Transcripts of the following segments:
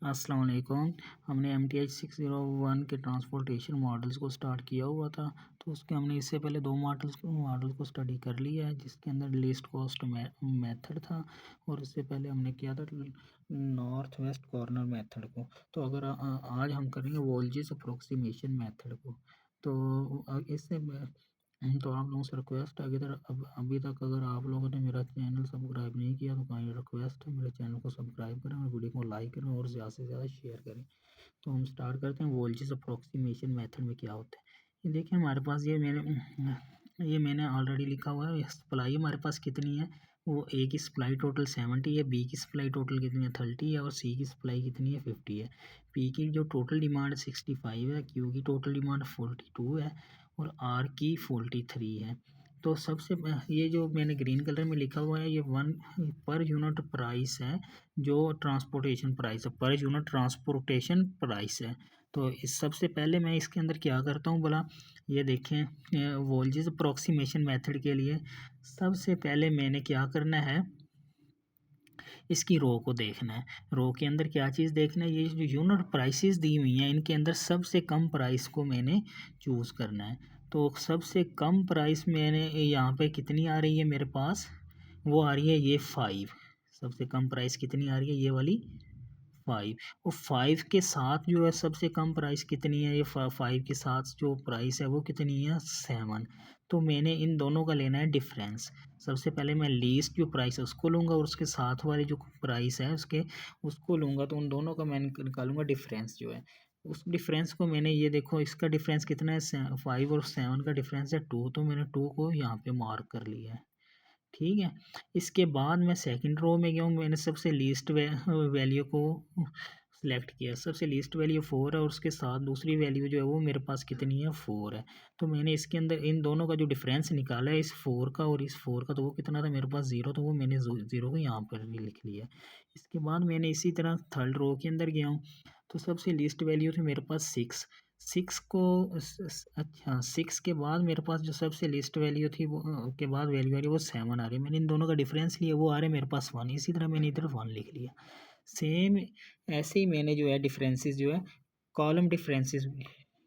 अस्सलाम वालेकुम। हमने MTH 601 के ट्रांसपोर्टेशन मॉडल्स को स्टार्ट किया हुआ था। तो उसके हमने इससे पहले दो मॉडल को स्टडी कर लिया है, जिसके अंदर लीस्ट कॉस्ट मेथड था और उससे पहले हमने किया था नॉर्थ वेस्ट कॉर्नर मेथड को। तो अगर आज हम करेंगे वोल्जेस अप्रोक्सीमेशन मेथड को। तो इससे तो आप लोगों से रिक्वेस्ट है, अगर अभी तक अगर आप लोगों ने मेरा चैनल सब्सक्राइब नहीं किया तो काइंडली रिक्वेस्ट है मेरे चैनल को सब्सक्राइब करें और वीडियो को लाइक करें और ज़्यादा से ज़्यादा शेयर करें। तो हम स्टार्ट करते हैं वोल्टेज अप्रोक्सीमेशन मेथड में क्या होता है। ये देखिए हमारे पास ये मैंने ऑलरेडी लिखा हुआ है। सप्लाई हमारे पास कितनी है, वो ए की सप्लाई टोटल 70 है, बी की सप्लाई टोटल कितनी है 30 है और सी की सप्लाई कितनी है 50 है। पी की जो टोटल डिमांड 65 है, क्यू की टोटल डिमांड 42 है और आर की 43 है। तो सबसे ये जो मैंने ग्रीन कलर में लिखा हुआ है ये वन पर यूनिट प्राइस है, जो ट्रांसपोर्टेशन प्राइस है, पर यूनिट ट्रांसपोर्टेशन प्राइस है। तो इस सबसे पहले मैं इसके अंदर क्या करता हूँ भला, ये देखें वोल्टेज अप्रोक्सीमेशन मेथड के लिए सबसे पहले मैंने क्या करना है, इसकी रो को देखना है। रो के अंदर क्या चीज़ देखना है, ये जो यूनिट प्राइसेस दी हुई हैं इनके अंदर सबसे कम प्राइस को मैंने चूज़ करना है। तो सबसे कम प्राइस मैंने यहाँ पे कितनी आ रही है मेरे पास, वो आ रही है ये 5। सबसे कम प्राइस कितनी आ रही है, ये वाली 5। और 5 के साथ जो है सबसे कम प्राइस कितनी है, ये 5 के साथ जो प्राइस है वो कितनी है 7। तो मैंने इन दोनों का लेना है डिफरेंस। सबसे पहले मैं लीस्ट जो प्राइस है उसको लूँगा और उसके साथ वाले जो प्राइस है उसको लूँगा। तो उन दोनों का मैं निकालूंगा डिफरेंस जो है। उस डिफरेंस को मैंने, ये देखो इसका डिफरेंस कितना है 5 और 7 का डिफरेंस है 2। तो मैंने 2 को यहाँ पे मार्क कर लिया है, ठीक है। इसके बाद मैं सेकंड रो में गया हूँ, मैंने सबसे लीस्ट वैल्यू को सिलेक्ट किया। सबसे लीस्ट वैल्यू 4 है और उसके साथ दूसरी वैल्यू जो है वो मेरे पास कितनी है 4 है। तो मैंने इसके अंदर इन दोनों का जो डिफरेंस निकाला है, इस 4 का और इस 4 का, तो वो कितना था मेरे पास 0। तो वो मैंने 0 को यहाँ पर भी लिख लिया। इसके बाद मैंने इसी तरह थर्ड रो के अंदर गया हूँ। तो सबसे लीस्ट वैल्यू थी मेरे पास 6 को अच्छा 6 के बाद मेरे पास जो सबसे लिस्ट वैल्यू थी वो के बाद वैल्यू आ रही है वो 7 आ रही है। मैंने इन दोनों का डिफरेंस लिया, वो आ रहे मेरे पास 1। इसी तरह मैंने इधर 1 लिख लिया। सेम ऐसे ही मैंने जो है डिफरेंसेस जो है कॉलम डिफरेंसेस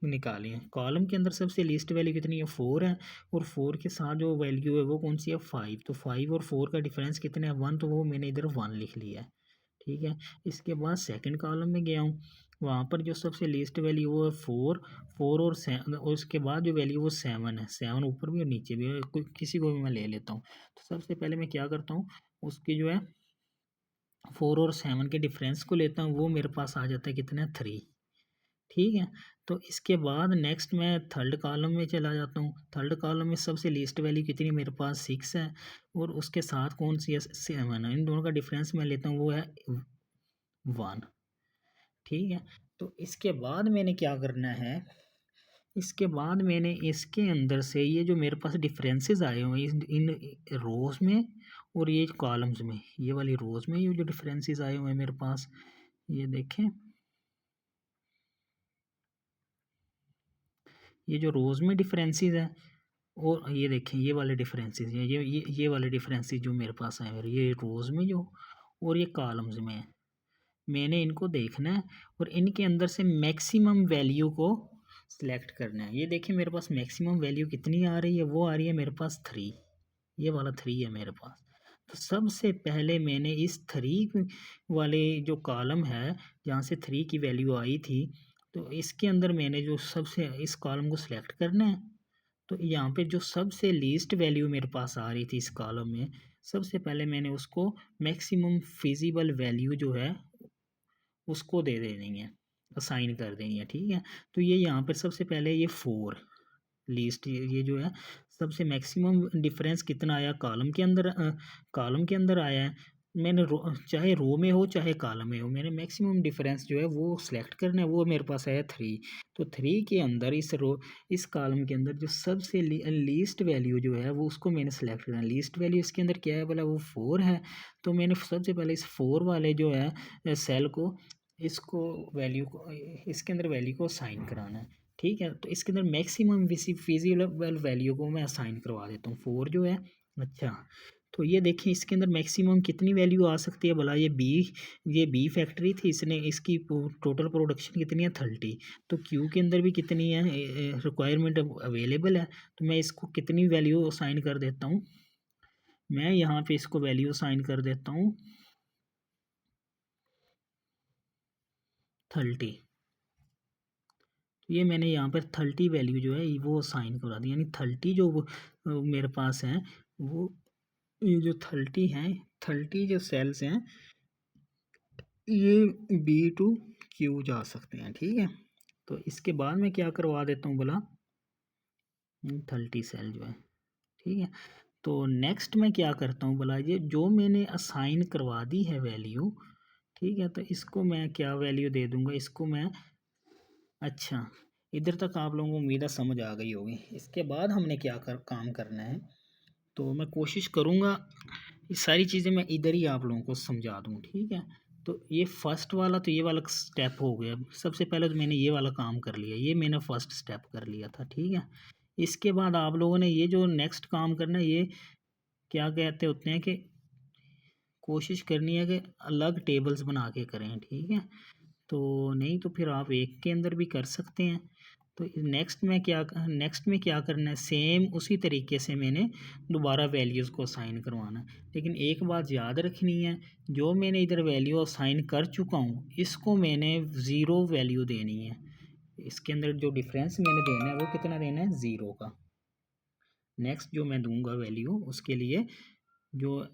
निकाले हैं। कॉलम के अंदर सबसे लिस्ट वैल्यू कितनी है 4 है और 4 के साथ जो वैल्यू है वो कौन सी है 5। तो 5 और 4 का डिफरेंस कितना है 1। तो वो मैंने इधर 1 लिख लिया है, ठीक है। इसके बाद सेकंड कॉलम में गया हूँ, वहाँ पर जो सबसे लीस्ट वैल्यू वो है 4 और 7 और उसके बाद जो वैल्यू वो 7 है। 7 ऊपर भी और नीचे भी है, किसी को भी मैं ले लेता हूँ। तो सबसे पहले मैं क्या करता हूँ, उसकी जो है 4 और 7 के डिफरेंस को लेता हूँ, वो मेरे पास आ जाता है कितना 3, ठीक है। तो इसके बाद नेक्स्ट मैं थर्ड कॉलम में चला जाता हूँ। थर्ड कॉलम में सबसे लीस्ट वैल्यू कितनी मेरे पास 6 है और उसके साथ कौन सी है 7 है। इन दोनों का डिफरेंस मैं लेता हूँ, वो है 1, ठीक है। तो इसके बाद मैंने क्या करना है, इसके बाद मैंने इसके अंदर से ये जो मेरे पास डिफरेंसेस आए हुए हैं इन रोज़ में और ये कॉलम्स में, ये वाली रोज़ में ये जो डिफरेंसेस आए हुए हैं मेरे पास, ये देखें, ये जो रोज़ में डिफरेंसेस है और ये देखें ये वाले डिफरेंसेस, ये वाले डिफरेंसेस जो मेरे पास आए हैं ये रोज़ में जो और ये कॉलम्स में है। मैंने इनको देखना है और इनके अंदर से मैक्सिमम वैल्यू को सिलेक्ट करना है। ये देखिए मेरे पास मैक्सिमम वैल्यू कितनी आ रही है, वो आ रही है मेरे पास 3। ये वाला 3 है मेरे पास। तो सबसे पहले मैंने इस 3 वाले जो कॉलम है जहाँ से 3 की वैल्यू आई थी, तो इसके अंदर मैंने जो सबसे इस कॉलम को सिलेक्ट करना है। तो यहाँ पे जो सबसे लीस्ट वैल्यू मेरे पास आ रही थी इस कॉलम में, सबसे पहले मैंने उसको मैक्सिमम फिजिबल वैल्यू जो है उसको दे देनी है, असाइन कर देनी है, ठीक है। तो ये यहाँ पर सबसे पहले ये 4 लीस्ट, ये जो है सबसे मैक्सिमम डिफरेंस कितना आया कॉलम के अंदर आया है। मैंने चाहे रो में हो चाहे कॉलम में हो, मैंने मैक्सिमम डिफरेंस जो है वो सिलेक्ट करना है, वो मेरे पास आया 3। तो 3 के अंदर इस कॉलम के अंदर जो सबसे लीस्ट वैल्यू जो है वो उसको मैंने सेलेक्ट करना है। लीस्ट वैल्यू इसके अंदर क्या है बोला, वो 4 है। तो मैंने सबसे पहले इस 4 वाले जो है सेल को, इसको वैल्यू को, इसके अंदर वैल्यू को साइन कराना है, ठीक है। तो इसके अंदर मैक्सिमम फिजिबल वैल्यू को मैं असाइन करवा देता हूँ 4 जो है। अच्छा, तो ये देखें इसके अंदर मैक्सिमम कितनी वैल्यू आ सकती है भला। ये बी फैक्ट्री थी, इसने इसकी टोटल प्रोडक्शन कितनी है 30। तो क्यू के अंदर भी कितनी है रिक्वायरमेंट अवेलेबल है। तो मैं इसको कितनी वैल्यू असाइन कर देता हूँ, मैं यहाँ पे इसको वैल्यू असाइन कर देता हूँ 30। तो ये मैंने यहाँ पर 30 वैल्यू जो है वो असाइन करा दी, यानी 30 जो मेरे पास है वो, ये जो 30 हैं, 30 जो सेल्स हैं ये बी टू क्यू जा सकते हैं, ठीक है। तो इसके बाद मैं क्या करवा देता हूँ बोला 30 सेल जो है, ठीक है। तो नेक्स्ट मैं क्या करता हूँ बोला, ये जो मैंने असाइन करवा दी है वैल्यू, ठीक है, तो इसको मैं क्या वैल्यू दे दूँगा, इसको मैं, अच्छा इधर तक आप लोगों को उम्मीद है समझ आ गई होगी। इसके बाद हमने क्या काम करना है, तो मैं कोशिश करूँगा ये सारी चीज़ें मैं इधर ही आप लोगों को समझा दूँ, ठीक है। तो ये फर्स्ट वाला, तो ये वाला स्टेप हो गया। सबसे पहले तो मैंने ये वाला काम कर लिया, ये मैंने फर्स्ट स्टेप कर लिया था, ठीक है। इसके बाद आप लोगों ने ये जो नेक्स्ट काम करना है, ये क्या कहते होते हैं कि कोशिश करनी है कि अलग टेबल्स बना के करें, ठीक है। तो नहीं तो फिर आप एक के अंदर भी कर सकते हैं। तो नेक्स्ट में क्या करना है, सेम उसी तरीके से मैंने दोबारा वैल्यूज़ को असाइन करवाना है। लेकिन एक बात याद रखनी है, जो मैंने इधर वैल्यू असाइन कर चुका हूँ इसको मैंने ज़ीरो वैल्यू देनी है। इसके अंदर जो डिफरेंस मैंने देना है वो कितना देना है, ज़ीरो का। नेक्स्ट जो मैं दूंगा वैल्यू उसके लिए जो,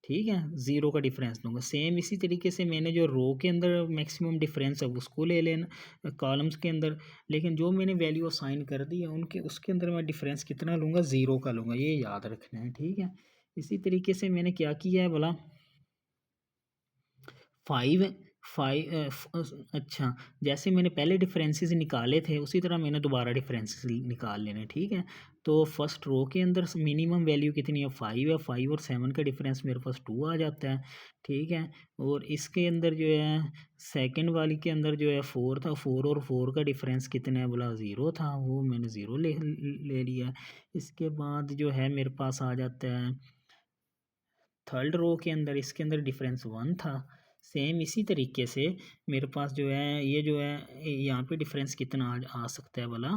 ठीक है, ज़ीरो का डिफरेंस दूंगा। सेम इसी तरीके से मैंने जो रो के अंदर मैक्सिमम डिफरेंस है उसको ले लेना कॉलम्स के अंदर, लेकिन जो मैंने वैल्यू असाइन कर दी है उनके उसके अंदर मैं डिफरेंस कितना लूँगा, ज़ीरो का लूँगा, ये याद रखना है, ठीक है। इसी तरीके से मैंने क्या किया है बोला 5 अच्छा, जैसे मैंने पहले डिफरेंसेस निकाले थे उसी तरह मैंने दोबारा डिफरेंसेस निकाल लेने, ठीक है। तो फर्स्ट रो के अंदर मिनिमम वैल्यू कितनी है, 5 है। 5 और 7 का डिफरेंस मेरे पास 2 आ जाता है, ठीक है। और इसके अंदर जो है सेकंड वाली के अंदर जो है 4 था, 4 और 4 का डिफरेंस कितना है बोला, 0 था, वो मैंने 0 ले लिया। इसके बाद जो है मेरे पास आ जाता है थर्ड रो के अंदर, इसके अंदर डिफरेंस 1 था। सेम इसी तरीके से मेरे पास जो है ये जो है यहाँ पे डिफरेंस कितना आ सकता है बोला,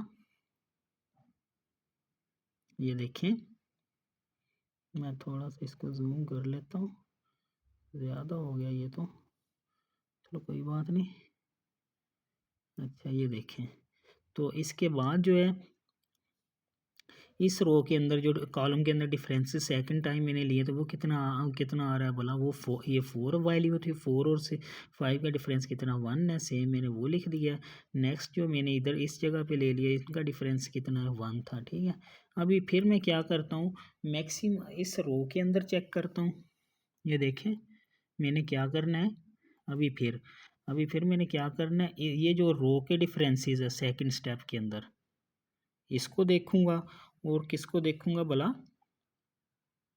ये देखें, मैं थोड़ा सा इसको जूम कर लेता हूँ, ज़्यादा हो गया ये तो, चलो कोई बात नहीं। अच्छा ये देखें, तो इसके बाद जो है इस रो के अंदर जो कॉलम के अंदर डिफरेंसेस सेकंड टाइम मैंने लिए तो वो कितना कितना आ रहा है बोला, वो ये 4 वैल्यू थी, 4 और से 5 का डिफरेंस कितना 1 है, सेम मैंने वो लिख दिया। नेक्स्ट जो मैंने इधर इस जगह पे ले लिया इनका डिफरेंस कितना है 1 था, ठीक है। अभी फिर मैं क्या करता हूँ, मैक्सिमम इस रो के अंदर चेक करता हूँ, ये देखें मैंने क्या करना है, अभी फिर मैंने क्या करना है, ये जो रो के डिफरेंसेस है सेकंड स्टेप के अंदर इसको देखूंगा, और किसको देखूंगा भला,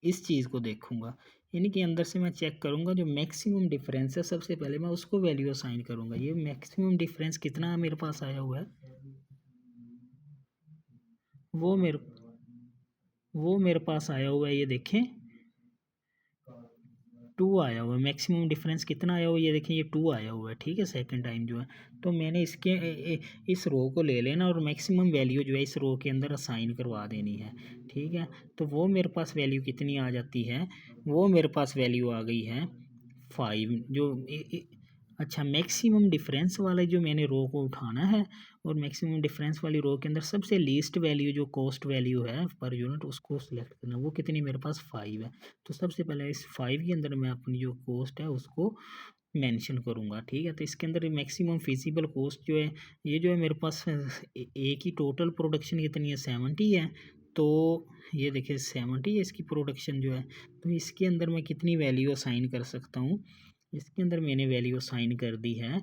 इस चीज़ को देखूंगा, यानी कि अंदर से मैं चेक करूंगा जो मैक्सिमम डिफरेंस है सबसे पहले मैं उसको वैल्यू असाइन करूंगा। ये मैक्सिमम डिफरेंस कितना मेरे पास आया हुआ है, वो मेरे वो मेरे पास आया हुआ है, ये देखें 2 आया हुआ है। मैक्सिमम डिफरेंस कितना आया हुआ है, ये देखें ये 2 आया हुआ है, ठीक है, सेकंड टाइम जो है। तो मैंने इस रो को ले लेना और मैक्सिमम वैल्यू जो है इस रो के अंदर असाइन करवा देनी है, ठीक है। तो वो मेरे पास वैल्यू कितनी आ जाती है, वो मेरे पास वैल्यू आ गई है 5 जो अच्छा मैक्सिमम डिफरेंस वाला जो मैंने रो को उठाना है, और मैक्सिमम डिफरेंस वाली रो के अंदर सबसे लीस्ट वैल्यू जो कॉस्ट वैल्यू है पर यूनिट उसको सिलेक्ट करना, वो कितनी मेरे पास 5 है। तो सबसे पहले इस 5 के अंदर मैं अपनी जो कॉस्ट है उसको मेंशन करूँगा, ठीक है। तो इसके अंदर मैक्सिमम फिजिबल कॉस्ट जो है ये जो है मेरे पास एक ही टोटल प्रोडक्शन कितनी है 70 है। तो ये देखिए 70 है इसकी प्रोडक्शन जो है, तो इसके अंदर मैं कितनी वैल्यू असाइन कर सकता हूँ, इसके अंदर मैंने वैल्यू असाइन कर दी है।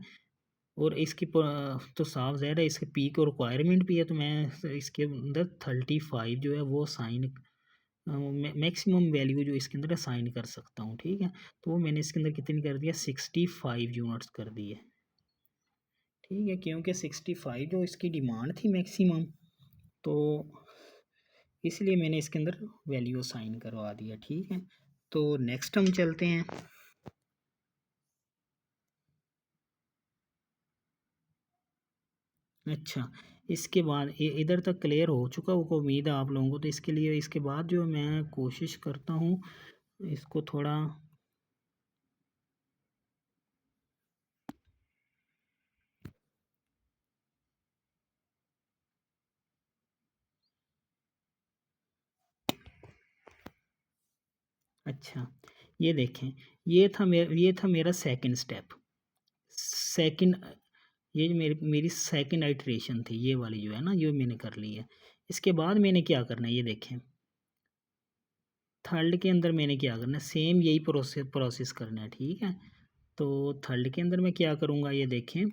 और इसकी तो साफ ज़ाहिर है इसके पी को रिक्वायरमेंट भी है, तो मैं इसके अंदर 35 जो है वो साइन मैक्सिमम वैल्यू जो इसके अंदर असाइन कर सकता हूँ, ठीक है। तो वो मैंने इसके अंदर कितनी कर दिया 65 यूनिट्स कर दी है, ठीक है, क्योंकि 65 जो इसकी डिमांड थी मैक्सिमम, तो इसलिए मैंने इसके अंदर वैल्यू असाइन करवा दिया, ठीक है। तो नेक्स्ट हम चलते हैं। अच्छा, इसके बाद इधर तक क्लियर हो चुका होगा उम्मीद है आप लोगों को। तो इसके लिए इसके बाद जो मैं कोशिश करता हूँ इसको थोड़ा अच्छा, ये देखें, ये था मेरा सेकंड स्टेप। सेकंड, ये जो मेरी सेकंड आइटरेशन थी, ये वाली जो है ना, ये मैंने कर ली है। इसके बाद मैंने क्या करना है ये देखें, थर्ड के अंदर मैंने क्या करना है, सेम यही प्रोसेस करना है, ठीक है। तो थर्ड के अंदर मैं क्या करूँगा ये देखें,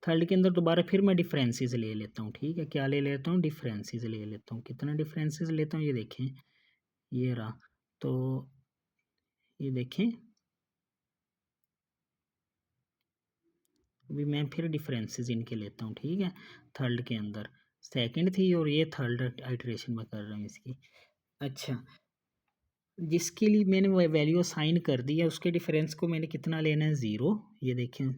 थर्ड के अंदर दोबारा फिर मैं डिफरेंसेस ले लेता हूँ, ठीक है। क्या ले लेता हूँ, डिफरेंसेस ले लेता हूँ। कितना डिफरेंसेस लेता हूँ ये देखें, ये रहा। तो ये देखें, अभी मैं फिर डिफरेंसेस इनके लेता हूँ, ठीक है। थर्ड के अंदर सेकंड थी और ये थर्ड आइटरेशन में कर रहा हूँ इसकी। अच्छा, जिसके लिए मैंने वैल्यू असाइन कर दी है उसके डिफरेंस को मैंने कितना लेना है, ज़ीरो। ये देखें,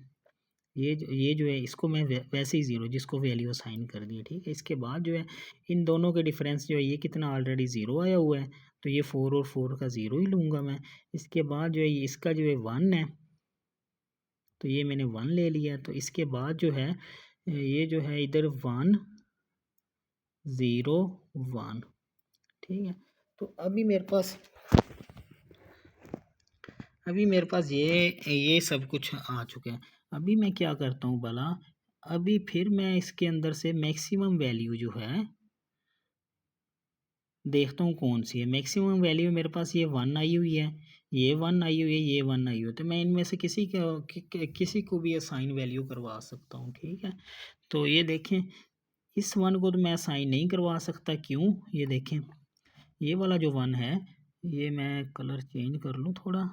ये जो है इसको मैं वैसे ही ज़ीरो, जिसको वैल्यू असाइन कर दी है, ठीक है। इसके बाद जो है इन दोनों के डिफरेंस जो है ये कितना ऑलरेडी ज़ीरो आया हुआ है, तो ये 4 और 4 का ज़ीरो ही लूँगा मैं। इसके बाद जो है इसका जो है 1 है, तो ये मैंने 1 ले लिया। तो इसके बाद जो है ये जो है इधर 1 0 1, ठीक है। तो अभी मेरे पास ये सब कुछ आ चुका है। अभी मैं क्या करता हूँ भला, अभी फिर मैं इसके अंदर से मैक्सिमम वैल्यू जो है देखता हूँ कौन सी है। मैक्सिमम वैल्यू मेरे पास ये 1 आई हुई है, ये 1 आई हुई है, ये 1 आई हुई है। तो मैं इनमें से किसी को भी असाइन वैल्यू करवा सकता हूँ, ठीक है। तो ये देखें, इस 1 को तो मैं असाइन नहीं करवा सकता, क्यों, ये देखें, ये वाला जो 1 है, ये मैं कलर चेंज कर लूँ थोड़ा।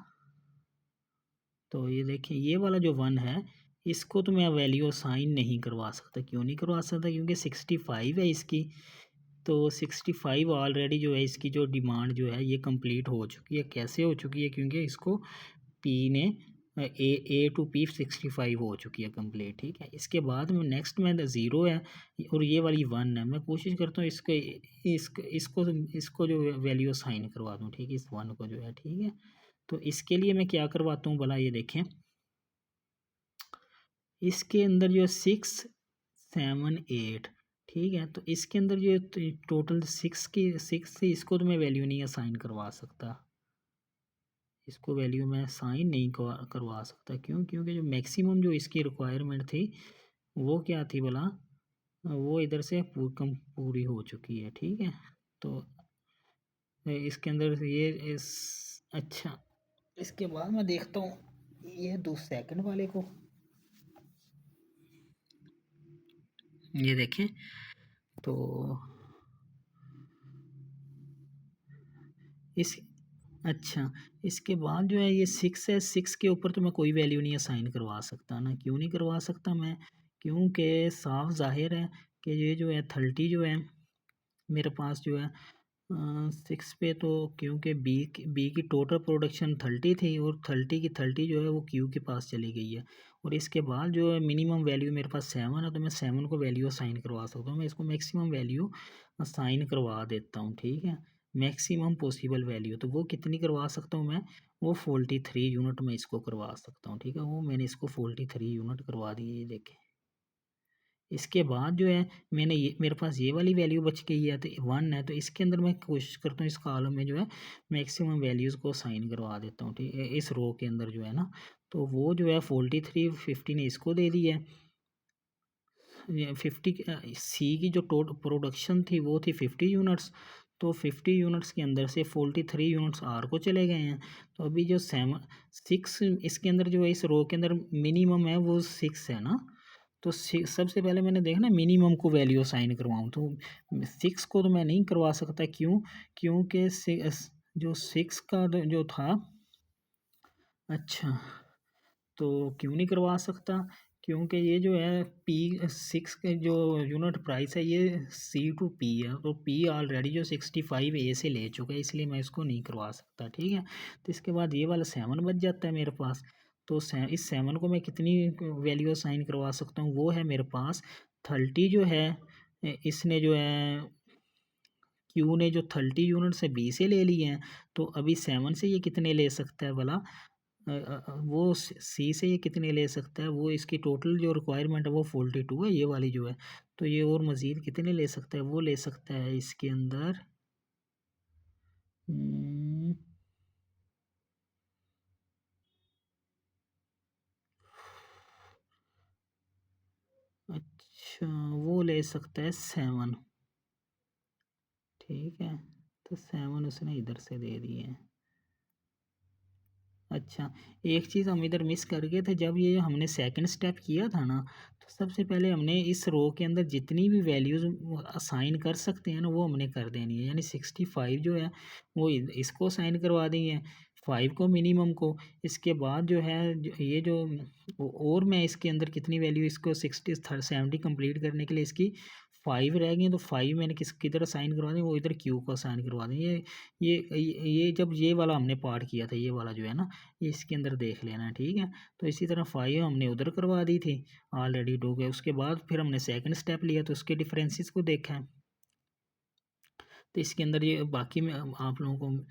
तो ये देखिए, ये वाला जो 1 है इसको तो मैं वैल्यू असाइन नहीं करवा सकता। क्यों नहीं करवा सकता, क्योंकि 65 है इसकी। तो 65 ऑलरेडी जो है इसकी जो डिमांड जो है ये कंप्लीट हो चुकी है। कैसे हो चुकी है, क्योंकि इसको पी ने ए टू पी 65 हो चुकी है कंप्लीट, ठीक है। इसके बाद में नेक्स्ट में 0 है और ये वाली 1 है। मैं कोशिश करता हूँ इसको जो वैल्यू असाइन करवा दूँ, ठीक है, इस 1 को जो है, ठीक है। तो इसके लिए मैं क्या करवाता हूँ भला, ये देखें, इसके अंदर जो 6 7 8, ठीक है। तो इसके अंदर जो टोटल 6 थी, इसको तो मैं वैल्यू नहीं असाइन करवा सकता। इसको वैल्यू मैं असाइन नहीं करवा सकता, क्यों, क्योंकि जो मैक्सिमम जो इसकी रिक्वायरमेंट थी वो क्या थी भला, वो इधर से पूरी हो चुकी है, ठीक है। तो इसके अंदर से अच्छा, इसके बाद मैं देखता हूँ ये दो सेकंड वाले को, ये देखें। तो इस अच्छा, इसके बाद जो है ये 6 है, 6 के ऊपर तो मैं कोई वैल्यू नहीं असाइन करवा सकता ना। क्यों नहीं करवा सकता मैं, क्योंकि साफ जाहिर है कि ये जो है 30 जो है मेरे पास जो है 6 पे, तो क्योंकि बी की टोटल प्रोडक्शन 30 थी और 30 की 30 जो है वो क्यू के पास चली गई है। और इसके बाद जो है मिनिमम वैल्यू मेरे पास 7 है, तो मैं 7 को वैल्यू असाइन करवा सकता हूँ। मैं इसको मैक्सिमम वैल्यू असाइन करवा देता हूँ, ठीक है। मैक्सिमम पॉसिबल वैल्यू तो वो कितनी करवा सकता हूँ मैं, वो 43 यूनिट में इसको करवा सकता हूँ, ठीक है। वो मैंने इसको 43 यूनिट करवा दी, ये देखें। इसके बाद जो है मेरे पास ये वाली वैल्यू बच गई है, तो 1 है। तो इसके अंदर मैं कोशिश करता हूँ इस कॉलम में जो है मैक्सिमम वैल्यूज़ को साइन करवा देता हूँ, ठीक है, इस रो के अंदर जो है ना। तो वो जो है 43 50 ने इसको दे दी है। 50 सी की जो प्रोडक्शन थी वो थी 50 यूनिट्स। तो 50 यूनिट्स के अंदर से 43 यूनिट्स आर को चले गए हैं। तो अभी जो 6 इसके अंदर जो है इस रो के अंदर मिनिमम है वो 6 है ना। तो सबसे पहले मैंने देखना मिनिमम को वैल्यू असाइन करवाऊँ, तो 6 को तो मैं नहीं करवा सकता, क्यों, क्योंकि जो 6 का जो था, अच्छा, तो क्यों नहीं करवा सकता, क्योंकि ये जो है P6 के जो यूनिट प्राइस है ये C to P है, तो P ऑलरेडी जो 65A से ले चुका है, इसलिए मैं इसको नहीं करवा सकता। ठीक है, तो इसके बाद ये वाला 7 बच जाता है मेरे पास। तो इस 7 को मैं कितनी वैल्यू असाइन करवा सकता हूँ, वो है मेरे पास 30 जो है। इसने जो है क्यू ने जो 30 यूनिट से B से ले लिए हैं, तो अभी 7 से ये कितने ले सकता है भला, वो सी से ये कितने ले सकता है, वो इसकी टोटल जो रिक्वायरमेंट है वो 42 है ये वाली जो है। तो ये और मज़ीद कितने ले सकता है, वो ले सकता है इसके अंदर अच्छा वो ले सकता है 7। ठीक है, तो 7 उसने इधर से दे दिए हैं। अच्छा, एक चीज़ हम इधर मिस कर गए थे, जब ये हमने सेकंड स्टेप किया था ना, तो सबसे पहले हमने इस रो के अंदर जितनी भी वैल्यूज़ असाइन कर सकते हैं ना, वो हमने कर देनी है। यानी 65 जो है वो इसको असाइन करवा दी है, 5 को मिनिमम को। इसके बाद जो है ये जो और मैं इसके अंदर कितनी वैल्यू इसको 70 कंप्लीट करने के लिए इसकी 5 रह गई हैं, तो 5 मैंने किधर असाइन करवा दी, वो इधर क्यू को असाइन करवा दी। ये जब ये वाला हमने पार्ट किया था, ये वाला जो है ना, ये इसके अंदर देख लेना है। ठीक है, तो इसी तरह 5 हमने उधर करवा दी थी ऑलरेडी 2 गए। उसके बाद फिर हमने सेकंड स्टेप लिया, तो उसके डिफरेंसेस को देखा है। तो इसके अंदर ये बाकी में आप लोगों को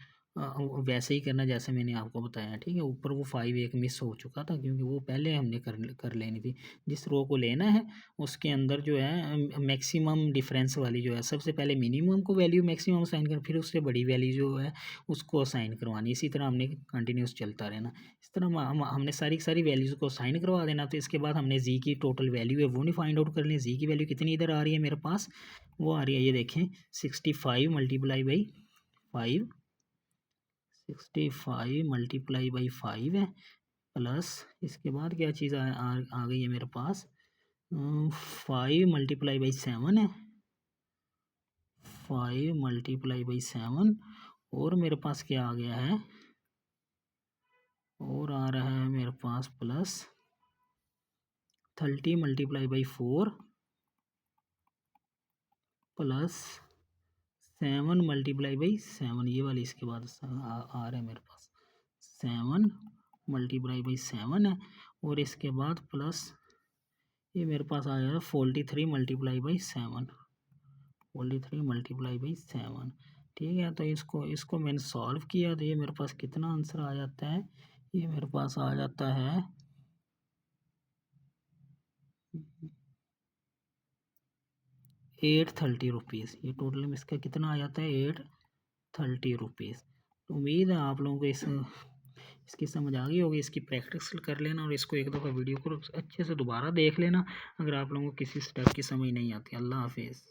वैसे ही करना जैसे मैंने आपको बताया। ठीक है, ऊपर वो 5 एक मिस हो चुका था, क्योंकि वो पहले हमने कर लेनी थी। जिस रो को लेना है उसके अंदर जो है मैक्सिमम डिफरेंस वाली जो है, सबसे पहले मिनिमम को वैल्यू मैक्सिमम असाइन कर, फिर उससे बड़ी वैल्यू जो है उसको असाइन करवानी। इसी तरह हमने कंटिन्यूस चलता रहना। इस तरह हमने सारी की सारी वैल्यूज़ को असाइन करवा देना। तो इसके बाद हमने जी की टोटल वैल्यू है वो नहीं फाइंड आउट कर ली। जी की वैल्यू कितनी इधर आ रही है मेरे पास, वो आ रही है, ये देखें, 65 मल्टीप्लाई बाई 5, 65 मल्टीप्लाई बाई 5 है, प्लस इसके बाद क्या चीज़ आ गई है मेरे पास, 5 मल्टीप्लाई बाई 7 है, 5 मल्टीप्लाई बाई 7। और मेरे पास क्या आ गया है, और आ रहा है मेरे पास plus 30 multiply by 4 plus 7 multiply by 7, ये वाली इसके बाद आ रहा है मेरे पास 7 मल्टीप्लाई बाई 7 है। और इसके बाद प्लस ये मेरे पास आ जाएगा 43 मल्टीप्लाई बाई 7, 43 मल्टीप्लाई बाई 7। ठीक है, तो इसको मैंने सॉल्व किया, तो ये मेरे पास कितना आंसर आ जाता है, ये मेरे पास आ जाता है 830 रुपीज़। ये टोटल में इसका कितना आ जाता है, 830 रुपीज़। तो उम्मीद है आप लोगों को इसकी समझ आ गई होगी। इसकी प्रैक्टिस कर लेना और इसको एक दफ़ा वीडियो को अच्छे से दोबारा देख लेना, अगर आप लोगों को किसी स्टेप की समझ नहीं आती। अल्लाह हाफिज़।